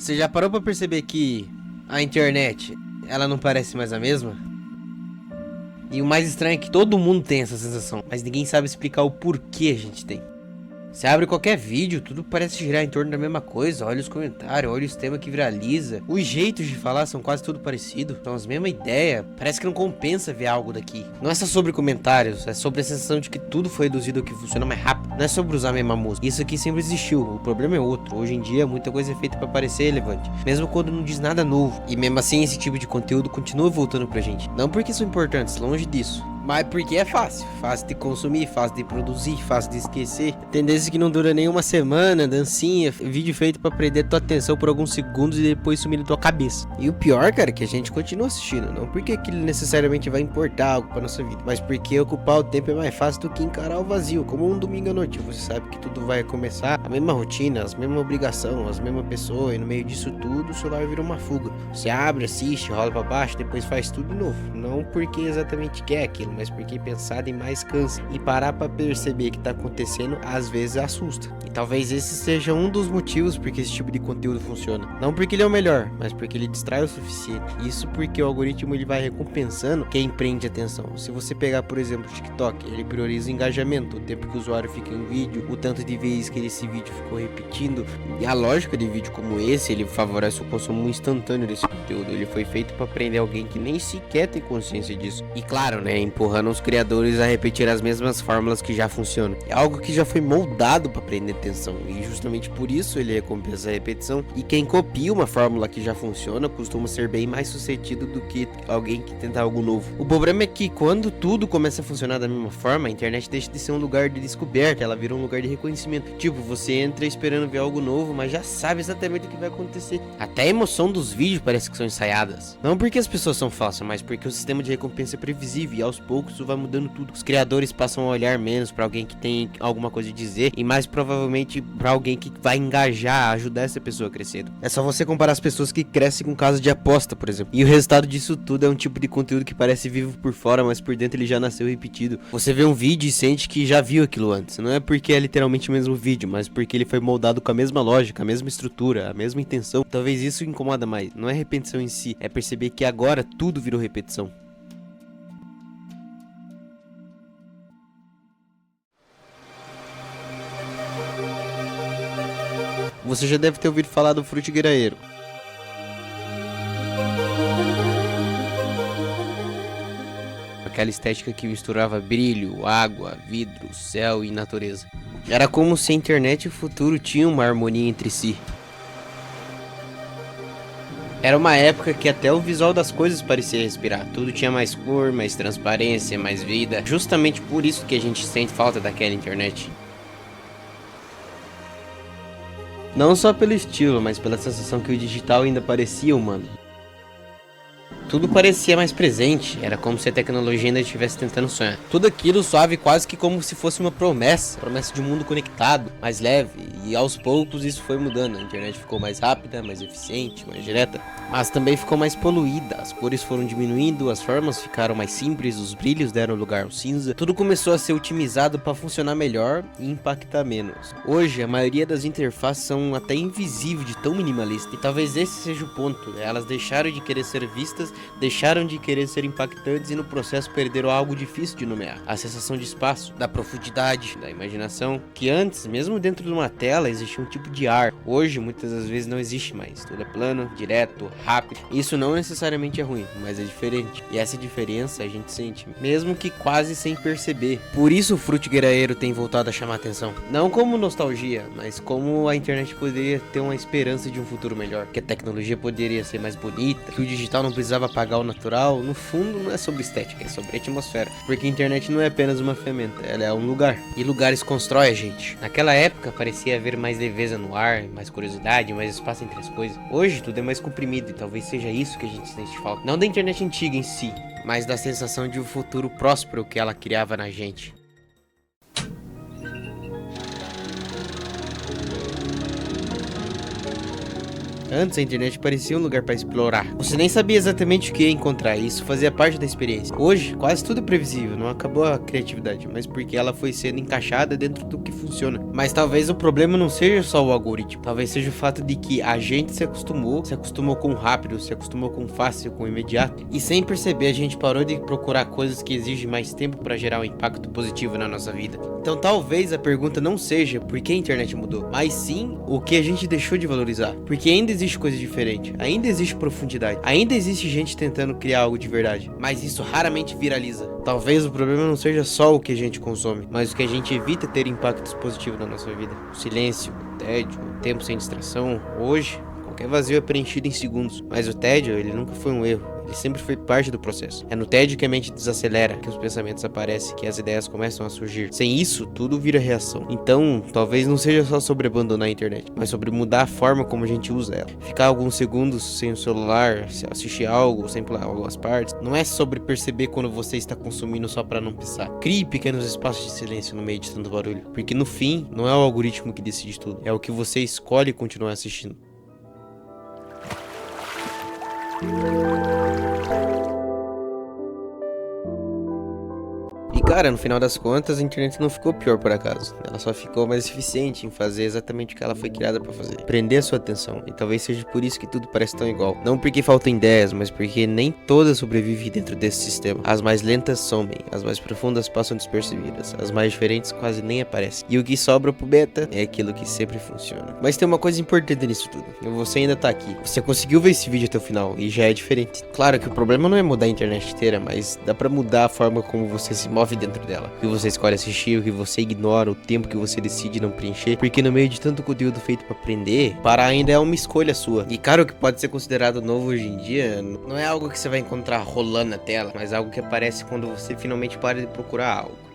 Você já parou pra perceber que a internet, ela não parece mais a mesma? E o mais estranho é que todo mundo tem essa sensação, mas ninguém sabe explicar o porquê a gente tem. Você abre qualquer vídeo, tudo parece girar em torno da mesma coisa. Olha os comentários, olha os temas que viraliza. Os jeitos de falar são quase tudo parecidos. São as mesmas ideias. Parece que não compensa ver algo daqui. Não é só sobre comentários, é sobre a sensação de que tudo foi reduzido ao que funciona mais rápido. Não é sobre usar a mesma música. Isso aqui sempre existiu. O problema é outro. Hoje em dia, muita coisa é feita pra parecer relevante, mesmo quando não diz nada novo. E mesmo assim, esse tipo de conteúdo continua voltando pra gente. Não porque são importantes, longe disso, mas porque é fácil. Fácil de consumir, fácil de produzir, fácil de esquecer. Tendência que não dura nem uma semana, dancinha, vídeo feito pra prender tua atenção por alguns segundos e depois sumir na tua cabeça. E o pior, cara, é que a gente continua assistindo. Não porque aquilo necessariamente vai importar algo pra nossa vida, mas porque ocupar o tempo é mais fácil do que encarar o vazio. Como um domingo à noite, você sabe que tudo vai começar, a mesma rotina, as mesmas obrigações, as mesmas pessoas, e no meio disso tudo, o celular vira uma fuga. Você abre, assiste, rola pra baixo, depois faz tudo de novo. Não porque exatamente quer aquilo, mas porque pensar demais cansa. E parar pra perceber que tá acontecendo às vezes assusta. E talvez esse seja um dos motivos porque esse tipo de conteúdo funciona. Não porque ele é o melhor, mas porque ele distrai o suficiente. Isso porque o algoritmo ele vai recompensando quem prende atenção. Se você pegar, por exemplo, o TikTok, ele prioriza o engajamento, o tempo que o usuário fica em vídeo, o tanto de vezes que esse vídeo ficou repetindo. E a lógica de vídeo como esse, ele favorece o consumo instantâneo desse conteúdo. Ele foi feito para prender alguém que nem sequer tem consciência disso. E claro, né, empurrando os criadores a repetir as mesmas fórmulas que já funcionam. É algo que já foi moldado para prender atenção, e justamente por isso ele recompensa a repetição. E quem copia uma fórmula que já funciona costuma ser bem mais sucedido do que alguém que tenta algo novo. O problema é que quando tudo começa a funcionar da mesma forma, a internet deixa de ser um lugar de descoberta, ela vira um lugar de reconhecimento. Tipo, você entra esperando ver algo novo, mas já sabe exatamente o que vai acontecer. Até a emoção dos vídeos parece que são ensaiadas. Não porque as pessoas são falsas, mas porque o sistema de recompensa é previsível e aos poucos isso vai mudando tudo. Os criadores passam a olhar menos para alguém que tem alguma coisa a dizer e mais provavelmente para alguém que vai engajar, ajudar essa pessoa a crescer. É só você comparar as pessoas que crescem com casa de aposta, por exemplo. E o resultado disso tudo é um tipo de conteúdo que parece vivo por fora, mas por dentro ele já nasceu repetido. Você vê um vídeo e sente que já viu aquilo antes. Não é porque é literalmente o mesmo vídeo, mas porque ele foi moldado com a mesma lógica, a mesma estrutura, a mesma intenção. Talvez isso incomoda mais. Não é repetição em si, é perceber que agora tudo virou repetição. Você já deve ter ouvido falar do frutigueiraeiro. Aquela estética que misturava brilho, água, vidro, céu e natureza. Era como se a internet e o futuro tinham uma harmonia entre si. Era uma época que até o visual das coisas parecia respirar. Tudo tinha mais cor, mais transparência, mais vida. Justamente por isso que a gente sente falta daquela internet. Não só pelo estilo, mas pela sensação que o digital ainda parecia humano. Tudo parecia mais presente, era como se a tecnologia ainda estivesse tentando sonhar. Tudo aquilo suave quase que como se fosse uma promessa de um mundo conectado, mais leve, e aos poucos isso foi mudando. A internet ficou mais rápida, mais eficiente, mais direta, mas também ficou mais poluída. As cores foram diminuindo, as formas ficaram mais simples, os brilhos deram lugar ao cinza. Tudo começou a ser otimizado para funcionar melhor e impactar menos. Hoje, a maioria das interfaces são até invisíveis de tão minimalista, e talvez esse seja o ponto. Elas deixaram de querer ser vistas, deixaram de querer ser impactantes e no processo perderam algo difícil de nomear. A sensação de espaço, da profundidade, da imaginação, que antes, mesmo dentro de uma tela, existia um tipo de ar. Hoje, muitas das vezes não existe mais. Tudo é plano, direto, rápido. Isso não necessariamente é ruim, mas é diferente. E essa diferença a gente sente, mesmo que quase sem perceber. Por isso o frutigueiraeiro tem voltado a chamar a atenção. Não como nostalgia, mas como a internet poderia ter uma esperança de um futuro melhor. Que a tecnologia poderia ser mais bonita, que o digital não precisava apagar o natural. No fundo não é sobre estética, é sobre atmosfera, porque a internet não é apenas uma ferramenta, ela é um lugar, e lugares constroem a gente. Naquela época parecia haver mais leveza no ar, mais curiosidade, mais espaço entre as coisas. Hoje tudo é mais comprimido e talvez seja isso que a gente sente falta, não da internet antiga em si, mas da sensação de um futuro próspero que ela criava na gente. Antes a internet parecia um lugar para explorar. Você nem sabia exatamente o que ia encontrar, e isso fazia parte da experiência. Hoje, quase tudo é previsível, não acabou a criatividade, mas porque ela foi sendo encaixada dentro do que funciona. Mas talvez o problema não seja só o algoritmo, talvez seja o fato de que a gente se acostumou com o rápido, se acostumou com o fácil, com o imediato, e sem perceber a gente parou de procurar coisas que exigem mais tempo para gerar um impacto positivo na nossa vida. Então talvez a pergunta não seja por que a internet mudou, mas sim o que a gente deixou de valorizar. Porque ainda existe coisa diferente, ainda existe profundidade, ainda existe gente tentando criar algo de verdade, mas isso raramente viraliza. Talvez o problema não seja só o que a gente consome, mas o que a gente evita ter impactos positivos na nossa vida. O silêncio, o tédio, o tempo sem distração. Hoje, qualquer vazio é preenchido em segundos, mas o tédio, ele nunca foi um erro. Ele sempre foi parte do processo. É no tédio que a mente desacelera, que os pensamentos aparecem, que as ideias começam a surgir. Sem isso, tudo vira reação. Então, talvez não seja só sobre abandonar a internet, mas sobre mudar a forma como a gente usa ela. Ficar alguns segundos sem o celular, assistir algo, sem pular algumas partes, não é sobre perceber quando você está consumindo só para não pensar. Crie pequenos espaços de silêncio no meio de tanto barulho, porque no fim, não é o algoritmo que decide tudo, é o que você escolhe continuar assistindo. E cara, no final das contas, a internet não ficou pior por acaso. Ela só ficou mais eficiente em fazer exatamente o que ela foi criada pra fazer. Prender a sua atenção. E talvez seja por isso que tudo parece tão igual. Não porque faltam ideias, mas porque nem todas sobrevivem dentro desse sistema. As mais lentas somem, as mais profundas passam despercebidas, as mais diferentes quase nem aparecem. E o que sobra pro beta é aquilo que sempre funciona. Mas tem uma coisa importante nisso tudo. Você ainda tá aqui. Você conseguiu ver esse vídeo até o final e já é diferente. Claro que o problema não é mudar a internet inteira, mas dá pra mudar a forma como você se move dentro dela, o que você escolhe assistir, o que você ignora, o tempo que você decide não preencher, porque no meio de tanto conteúdo feito pra aprender, parar ainda é uma escolha sua. E cara, o que pode ser considerado novo hoje em dia não é algo que você vai encontrar rolando na tela, mas algo que aparece quando você finalmente para de procurar algo.